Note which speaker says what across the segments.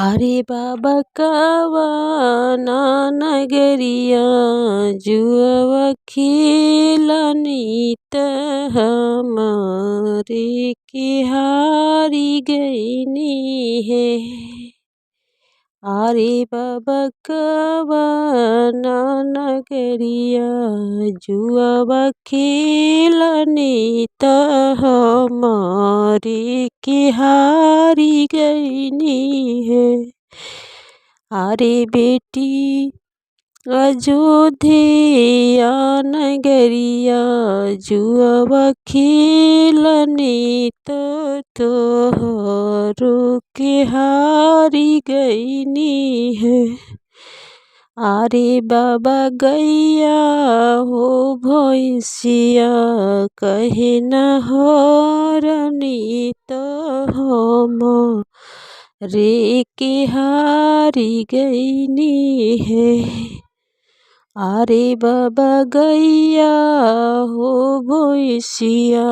Speaker 1: अरे बाबा कवना नगरिया जुआ खेलनी त हमारे के हारी गईनी है। अरे बाबा कवना नगरिया जुआ खेलनी त हमारे के हारी गईनी है। अरे बेटी अयोध्या नगरिया जुआ खेलनी तो तोहरो के हारी गईनी है। अरे बाबा गैया हो भैंसिया कहे न हरनी तो हम रे के हारी गईनी है। अरे बाबा गैया हो भैंसिया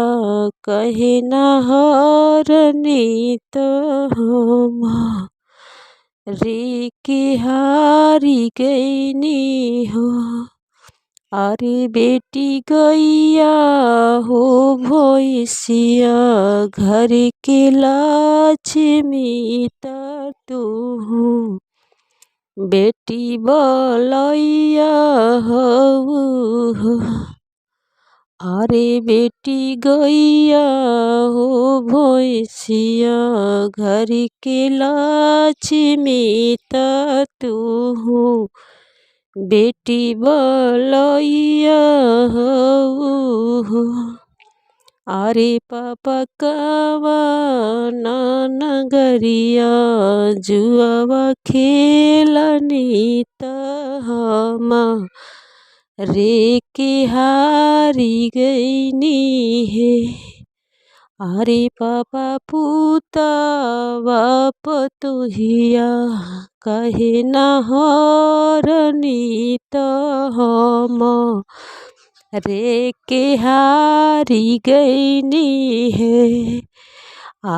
Speaker 1: कहे न हरनी तो हम रे के हारी गईनी हो। अरे बेटी गैया हो भैंसिया घर के लक्ष्मी तू बेटी बलैया हो। अरे बेटी गैया हो भैंसिया घर के लक्ष्मी तू बेटी बलैया हो। अरे पापा कवना नगरिया जुआ खेलनी त हमारे के हारी गईनी है। अरे पापा पूतवा पतोहिया कहे न हरनी त हमारे के हारी गईनी है।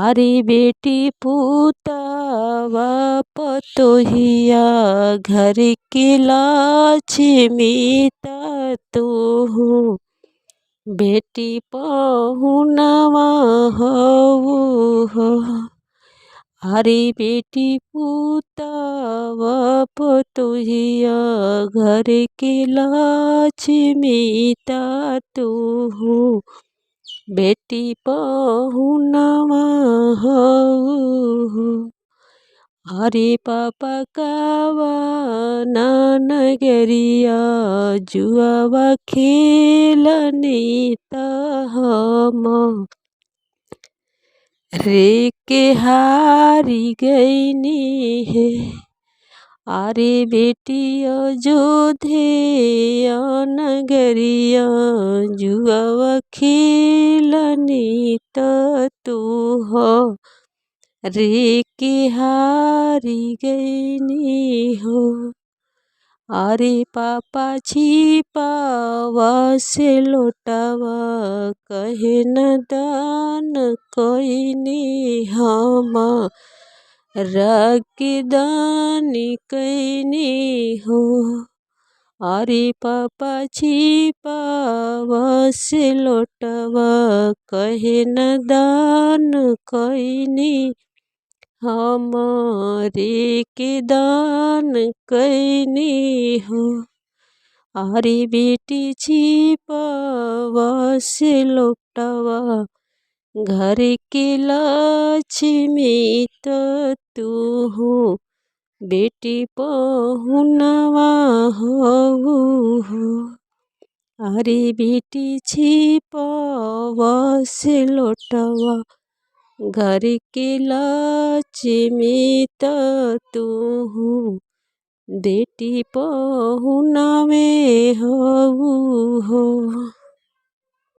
Speaker 1: अरे बेटी पूतवा पतोहिया घर के लक्ष्मी तू बेटी पहुनवा हो। अरे बेटी पूतवा पतोहिया घर के लक्ष्मी तू बेटी पहुनवा हो। अरे पापा कवना नगरिया जुआ खेलनी त हमारे के हारी गईनी है। अरे बेटी अयोध्या नगरिया जुआ खेलनी त तू रे के हारी गईनी हो। अरे पापा छिपावा से लोटावा कहे न दान कईनी हमारा के दान कईनी हो। अरे पापा छिपावा से लोटावा कहे न दान कईनी हमारे के दान कईनी हो। अरे बेटी छिपावा से लोटावा घर के लक्ष्मी तू बेटी पहुनवा हो। अरे बेटी छिपावा से लोटावा घर के लक्ष्मी तू बेटी पहुनवे हो।